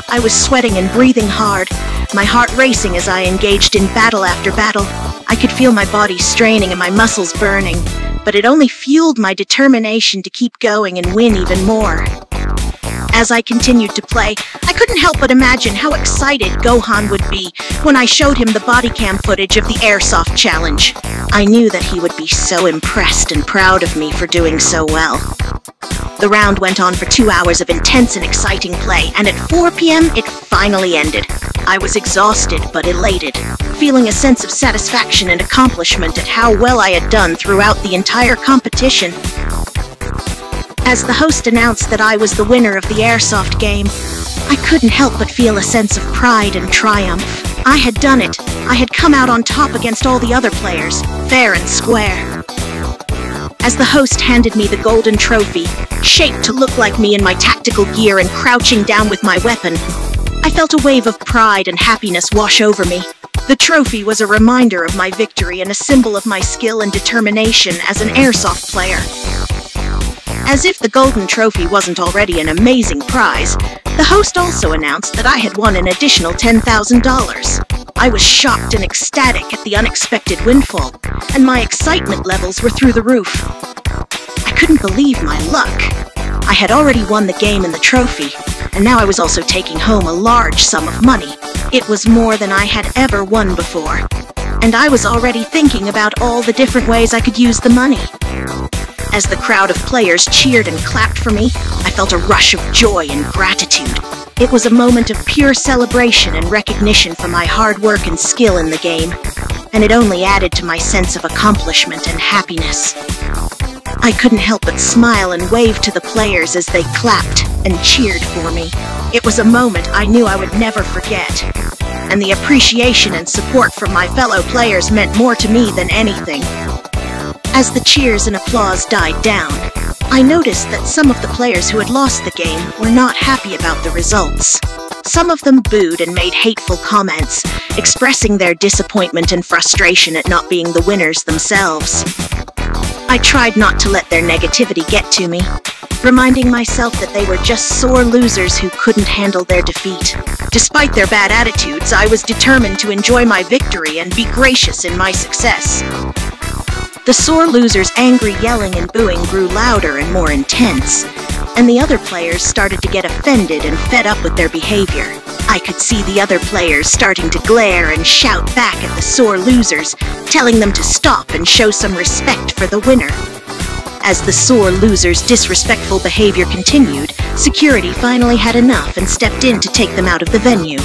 I was sweating and breathing hard, my heart racing as I engaged in battle after battle. I could feel my body straining and my muscles burning, but it only fueled my determination to keep going and win even more. As I continued to play, I couldn't help but imagine how excited Gohan would be when I showed him the body cam footage of the Airsoft challenge. I knew that he would be so impressed and proud of me for doing so well. The round went on for 2 hours of intense and exciting play, and at 4 p.m. it finally ended. I was exhausted but elated, feeling a sense of satisfaction and accomplishment at how well I had done throughout the entire competition. As the host announced that I was the winner of the Airsoft game, I couldn't help but feel a sense of pride and triumph. I had done it. I had come out on top against all the other players, fair and square. As the host handed me the golden trophy, shaped to look like me in my tactical gear and crouching down with my weapon, I felt a wave of pride and happiness wash over me. The trophy was a reminder of my victory and a symbol of my skill and determination as an Airsoft player. As if the golden trophy wasn't already an amazing prize, the host also announced that I had won an additional $10,000. I was shocked and ecstatic at the unexpected windfall, and my excitement levels were through the roof. I couldn't believe my luck. I had already won the game and the trophy, and now I was also taking home a large sum of money. It was more than I had ever won before, and I was already thinking about all the different ways I could use the money. As the crowd of players cheered and clapped for me, I felt a rush of joy and gratitude. It was a moment of pure celebration and recognition for my hard work and skill in the game, and it only added to my sense of accomplishment and happiness. I couldn't help but smile and wave to the players as they clapped and cheered for me. It was a moment I knew I would never forget, and the appreciation and support from my fellow players meant more to me than anything. As the cheers and applause died down, I noticed that some of the players who had lost the game were not happy about the results. Some of them booed and made hateful comments, expressing their disappointment and frustration at not being the winners themselves. I tried not to let their negativity get to me, reminding myself that they were just sore losers who couldn't handle their defeat. Despite their bad attitudes, I was determined to enjoy my victory and be gracious in my success. The sore losers' angry yelling and booing grew louder and more intense, and the other players started to get offended and fed up with their behavior. I could see the other players starting to glare and shout back at the sore losers, telling them to stop and show some respect for the winner. As the sore losers' disrespectful behavior continued, security finally had enough and stepped in to take them out of the venue.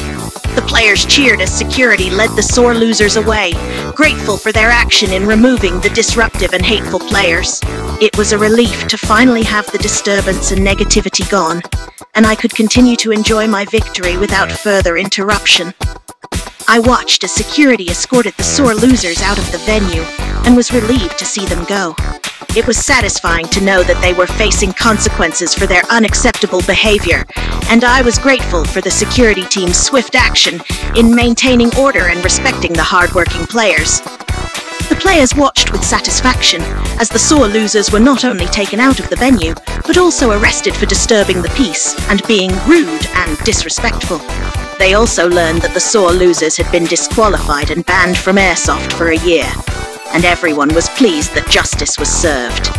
The players cheered as security led the sore losers away, grateful for their action in removing the disruptive and hateful players. It was a relief to finally have the disturbance and negativity gone, and I could continue to enjoy my victory without further interruption. I watched as security escorted the sore losers out of the venue and was relieved to see them go. It was satisfying to know that they were facing consequences for their unacceptable behavior, and I was grateful for the security team's swift action in maintaining order and respecting the hard-working players. The players watched with satisfaction as the sore losers were not only taken out of the venue, but also arrested for disturbing the peace and being rude and disrespectful. They also learned that the sore losers had been disqualified and banned from Airsoft for a year, and everyone was pleased that justice was served.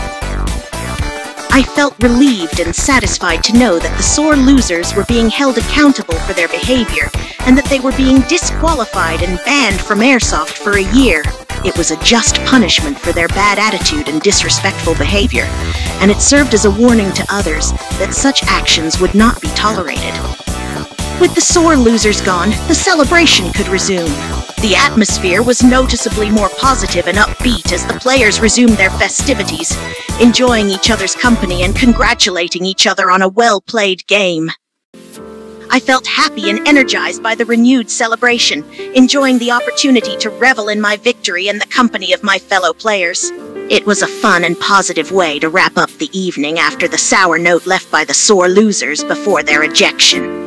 I felt relieved and satisfied to know that the sore losers were being held accountable for their behavior and that they were being disqualified and banned from Airsoft for a year. It was a just punishment for their bad attitude and disrespectful behavior, and it served as a warning to others that such actions would not be tolerated. With the sore losers gone, the celebration could resume. The atmosphere was noticeably more positive and upbeat as the players resumed their festivities, enjoying each other's company and congratulating each other on a well-played game. I felt happy and energized by the renewed celebration, enjoying the opportunity to revel in my victory and the company of my fellow players. It was a fun and positive way to wrap up the evening after the sour note left by the sore losers before their ejection.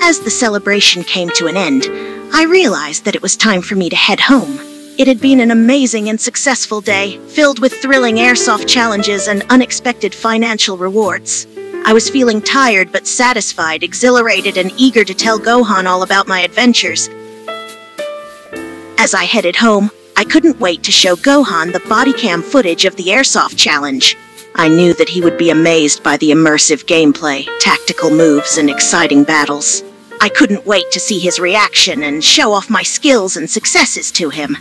As the celebration came to an end, I realized that it was time for me to head home. It had been an amazing and successful day, filled with thrilling airsoft challenges and unexpected financial rewards. I was feeling tired but satisfied, exhilarated, and eager to tell Gohan all about my adventures. As I headed home, I couldn't wait to show Gohan the bodycam footage of the Airsoft challenge. I knew that he would be amazed by the immersive gameplay, tactical moves, and exciting battles. I couldn't wait to see his reaction and show off my skills and successes to him.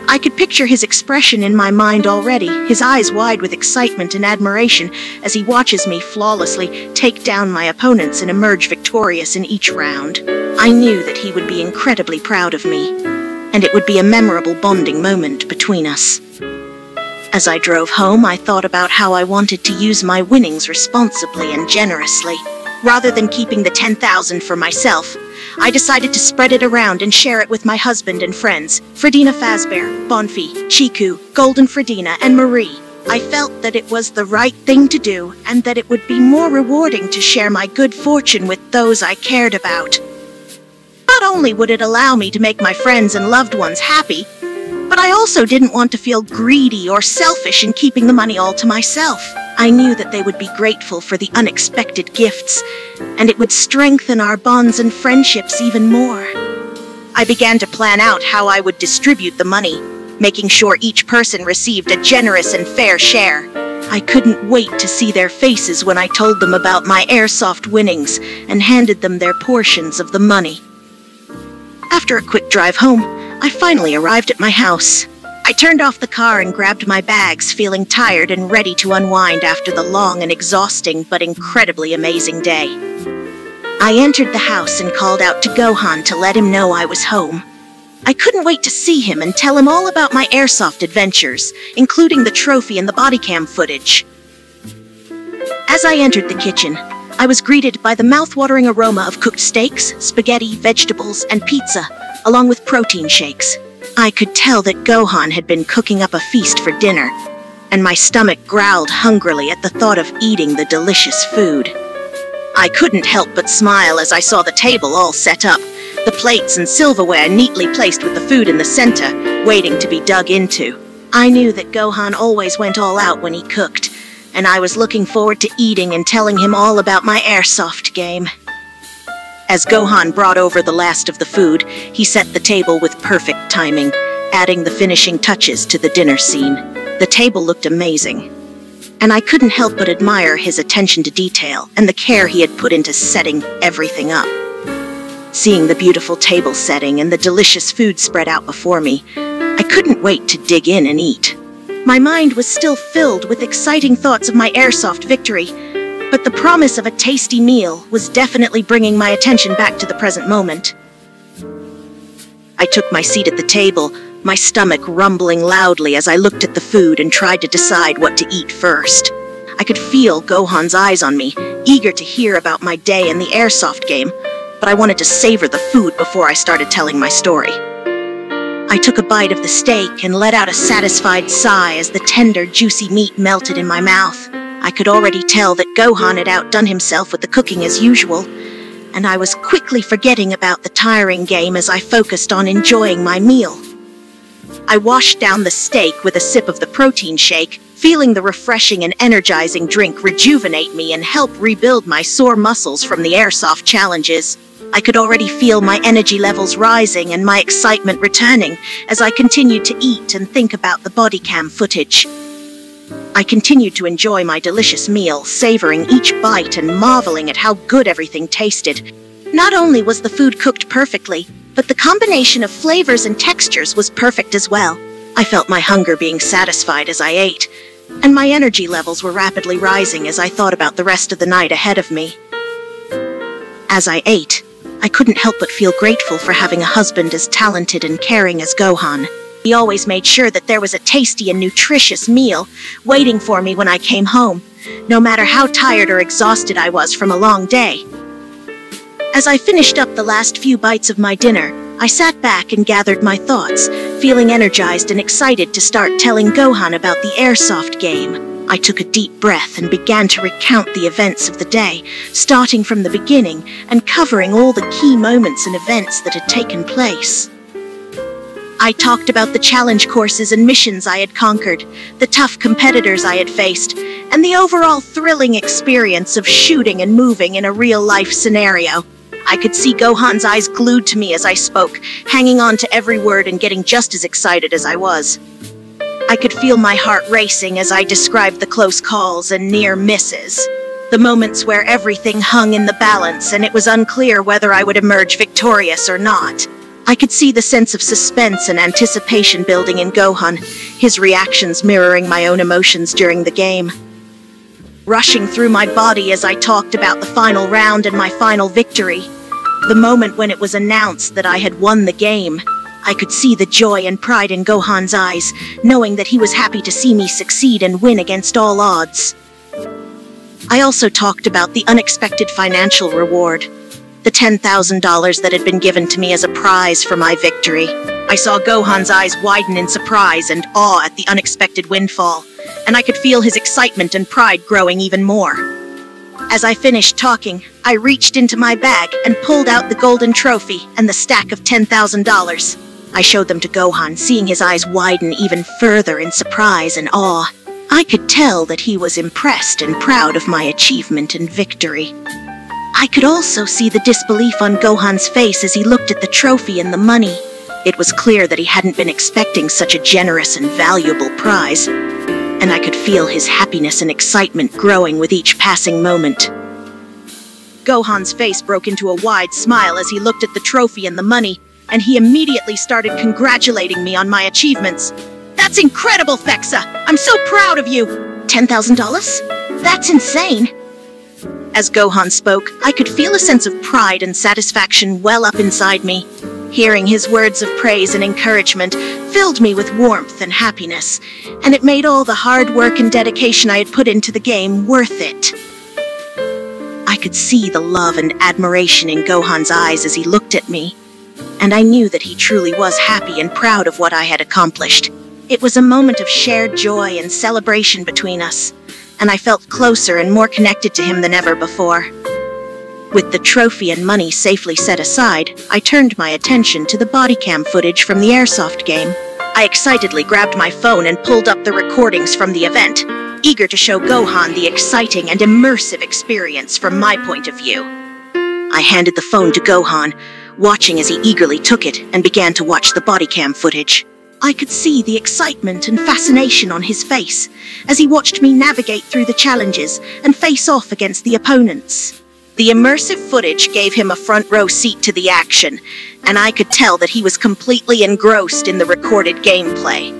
I could picture his expression in my mind already, his eyes wide with excitement and admiration as he watches me flawlessly take down my opponents and emerge victorious in each round. I knew that he would be incredibly proud of me, and it would be a memorable bonding moment between us. As I drove home, I thought about how I wanted to use my winnings responsibly and generously. Rather than keeping the $10,000 for myself, I decided to spread it around and share it with my husband and friends, Fredina Fazbear, Bonfi, Chiku, Golden Fredina, and Marie. I felt that it was the right thing to do and that it would be more rewarding to share my good fortune with those I cared about. Not only would it allow me to make my friends and loved ones happy, but I also didn't want to feel greedy or selfish in keeping the money all to myself. I knew that they would be grateful for the unexpected gifts, and it would strengthen our bonds and friendships even more. I began to plan out how I would distribute the money, making sure each person received a generous and fair share. I couldn't wait to see their faces when I told them about my Airsoft winnings and handed them their portions of the money. After a quick drive home, I finally arrived at my house. I turned off the car and grabbed my bags, feeling tired and ready to unwind after the long and exhausting but incredibly amazing day. I entered the house and called out to Gohan to let him know I was home. I couldn't wait to see him and tell him all about my Airsoft adventures, including the trophy and the body cam footage. As I entered the kitchen, I was greeted by the mouth-watering aroma of cooked steaks, spaghetti, vegetables, and pizza, along with protein shakes. I could tell that Gohan had been cooking up a feast for dinner, and my stomach growled hungrily at the thought of eating the delicious food. I couldn't help but smile as I saw the table all set up, the plates and silverware neatly placed with the food in the center, waiting to be dug into. I knew that Gohan always went all out when he cooked, and I was looking forward to eating and telling him all about my Airsoft game. As Gohan brought over the last of the food, he set the table with perfect timing, adding the finishing touches to the dinner scene. The table looked amazing, and I couldn't help but admire his attention to detail and the care he had put into setting everything up. Seeing the beautiful table setting and the delicious food spread out before me, I couldn't wait to dig in and eat. My mind was still filled with exciting thoughts of my Airsoft victory, but the promise of a tasty meal was definitely bringing my attention back to the present moment. I took my seat at the table, my stomach rumbling loudly as I looked at the food and tried to decide what to eat first. I could feel Gohan's eyes on me, eager to hear about my day in the Airsoft game, but I wanted to savor the food before I started telling my story. I took a bite of the steak and let out a satisfied sigh as the tender, juicy meat melted in my mouth. I could already tell that Gohan had outdone himself with the cooking as usual, and I was quickly forgetting about the tiring game as I focused on enjoying my meal. I washed down the steak with a sip of the protein shake, feeling the refreshing and energizing drink rejuvenate me and help rebuild my sore muscles from the Airsoft challenges. I could already feel my energy levels rising and my excitement returning as I continued to eat and think about the body cam footage. I continued to enjoy my delicious meal, savoring each bite and marveling at how good everything tasted. Not only was the food cooked perfectly, but the combination of flavors and textures was perfect as well. I felt my hunger being satisfied as I ate, and my energy levels were rapidly rising as I thought about the rest of the night ahead of me. As I ate, I couldn't help but feel grateful for having a husband as talented and caring as Gohan. He always made sure that there was a tasty and nutritious meal waiting for me when I came home, no matter how tired or exhausted I was from a long day. As I finished up the last few bites of my dinner, I sat back and gathered my thoughts, feeling energized and excited to start telling Gohan about the Airsoft game. I took a deep breath and began to recount the events of the day, starting from the beginning and covering all the key moments and events that had taken place. I talked about the challenge courses and missions I had conquered, the tough competitors I had faced, and the overall thrilling experience of shooting and moving in a real-life scenario. I could see Gohan's eyes glued to me as I spoke, hanging on to every word and getting just as excited as I was. I could feel my heart racing as I described the close calls and near misses, the moments where everything hung in the balance and it was unclear whether I would emerge victorious or not. I could see the sense of suspense and anticipation building in Gohan, his reactions mirroring my own emotions during the game. Rushing through my body as I talked about the final round and my final victory, the moment when it was announced that I had won the game, I could see the joy and pride in Gohan's eyes, knowing that he was happy to see me succeed and win against all odds. I also talked about the unexpected financial reward, the $10,000 that had been given to me as a prize for my victory. I saw Gohan's eyes widen in surprise and awe at the unexpected windfall, and I could feel his excitement and pride growing even more. As I finished talking, I reached into my bag and pulled out the golden trophy and the stack of $10,000. I showed them to Gohan, seeing his eyes widen even further in surprise and awe. I could tell that he was impressed and proud of my achievement and victory. I could also see the disbelief on Gohan's face as he looked at the trophy and the money. It was clear that he hadn't been expecting such a generous and valuable prize, and I could feel his happiness and excitement growing with each passing moment. Gohan's face broke into a wide smile as he looked at the trophy and the money, and he immediately started congratulating me on my achievements. "That's incredible, Fexa! I'm so proud of you!" $10,000? That's insane! As Gohan spoke, I could feel a sense of pride and satisfaction well up inside me. Hearing his words of praise and encouragement filled me with warmth and happiness, and it made all the hard work and dedication I had put into the game worth it. I could see the love and admiration in Gohan's eyes as he looked at me, and I knew that he truly was happy and proud of what I had accomplished. It was a moment of shared joy and celebration between us, and I felt closer and more connected to him than ever before. With the trophy and money safely set aside, I turned my attention to the body cam footage from the Airsoft game. I excitedly grabbed my phone and pulled up the recordings from the event, eager to show Gohan the exciting and immersive experience from my point of view. I handed the phone to Gohan, watching as he eagerly took it and began to watch the body cam footage. I could see the excitement and fascination on his face as he watched me navigate through the challenges and face off against the opponents. The immersive footage gave him a front row seat to the action, and I could tell that he was completely engrossed in the recorded gameplay.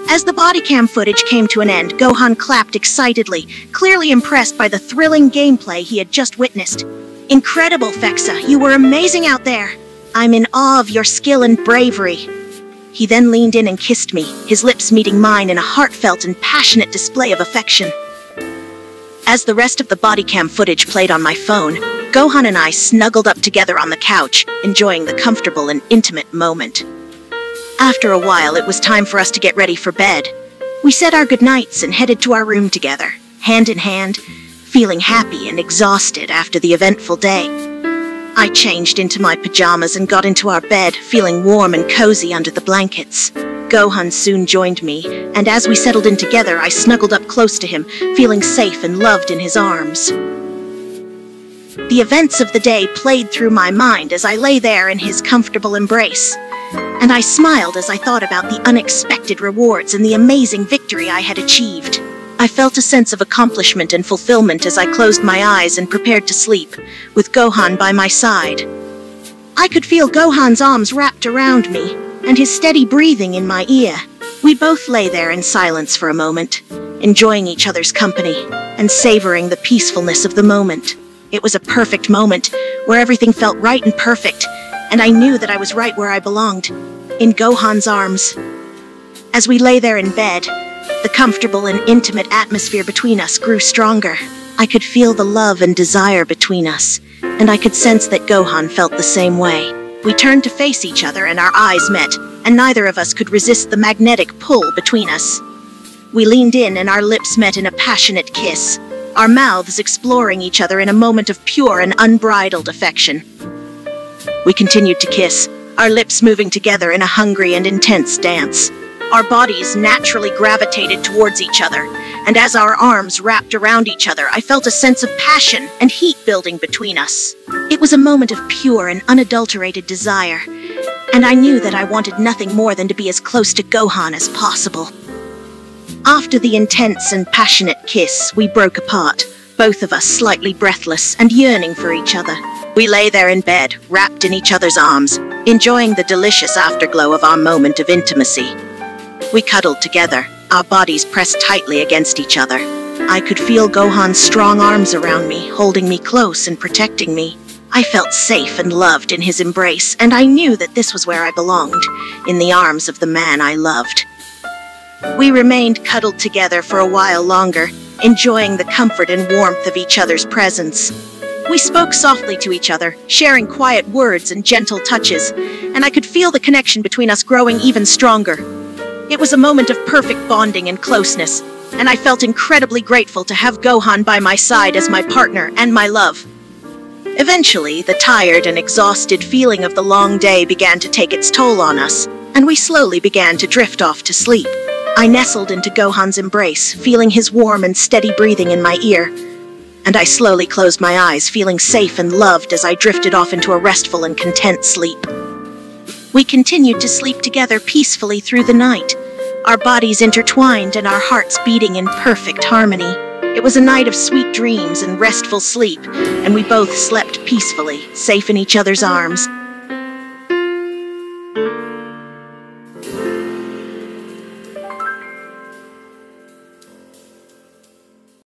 As the body cam footage came to an end, Gohan clapped excitedly, clearly impressed by the thrilling gameplay he had just witnessed. "Incredible, Fexa! You were amazing out there! I'm in awe of your skill and bravery." He then leaned in and kissed me, his lips meeting mine in a heartfelt and passionate display of affection. As the rest of the body cam footage played on my phone, Gohan and I snuggled up together on the couch, enjoying the comfortable and intimate moment. After a while, it was time for us to get ready for bed. We said our goodnights and headed to our room together, hand in hand, feeling happy and exhausted after the eventful day. I changed into my pajamas and got into our bed, feeling warm and cozy under the blankets. Gohan soon joined me, and as we settled in together, I snuggled up close to him, feeling safe and loved in his arms. The events of the day played through my mind as I lay there in his comfortable embrace, and I smiled as I thought about the unexpected rewards and the amazing victory I had achieved. I felt a sense of accomplishment and fulfillment as I closed my eyes and prepared to sleep, with Gohan by my side. I could feel Gohan's arms wrapped around me, and his steady breathing in my ear. We both lay there in silence for a moment, enjoying each other's company and savoring the peacefulness of the moment. It was a perfect moment where everything felt right and perfect, and I knew that I was right where I belonged, in Gohan's arms. As we lay there in bed, the comfortable and intimate atmosphere between us grew stronger. I could feel the love and desire between us, and I could sense that Gohan felt the same way. We turned to face each other and our eyes met, and neither of us could resist the magnetic pull between us. We leaned in and our lips met in a passionate kiss, our mouths exploring each other in a moment of pure and unbridled affection. We continued to kiss, our lips moving together in a hungry and intense dance. Our bodies naturally gravitated towards each other, and as our arms wrapped around each other, I felt a sense of passion and heat building between us. It was a moment of pure and unadulterated desire, and I knew that I wanted nothing more than to be as close to Gohan as possible. After the intense and passionate kiss, we broke apart, both of us slightly breathless and yearning for each other. We lay there in bed, wrapped in each other's arms, enjoying the delicious afterglow of our moment of intimacy. We cuddled together, our bodies pressed tightly against each other. I could feel Gohan's strong arms around me, holding me close and protecting me. I felt safe and loved in his embrace, and I knew that this was where I belonged, in the arms of the man I loved. We remained cuddled together for a while longer, enjoying the comfort and warmth of each other's presence. We spoke softly to each other, sharing quiet words and gentle touches, and I could feel the connection between us growing even stronger. It was a moment of perfect bonding and closeness, and I felt incredibly grateful to have Gohan by my side as my partner and my love. Eventually, the tired and exhausted feeling of the long day began to take its toll on us, and we slowly began to drift off to sleep. I nestled into Gohan's embrace, feeling his warm and steady breathing in my ear. And I slowly closed my eyes, feeling safe and loved as I drifted off into a restful and content sleep. We continued to sleep together peacefully through the night, our bodies intertwined and our hearts beating in perfect harmony. It was a night of sweet dreams and restful sleep, and we both slept peacefully, safe in each other's arms.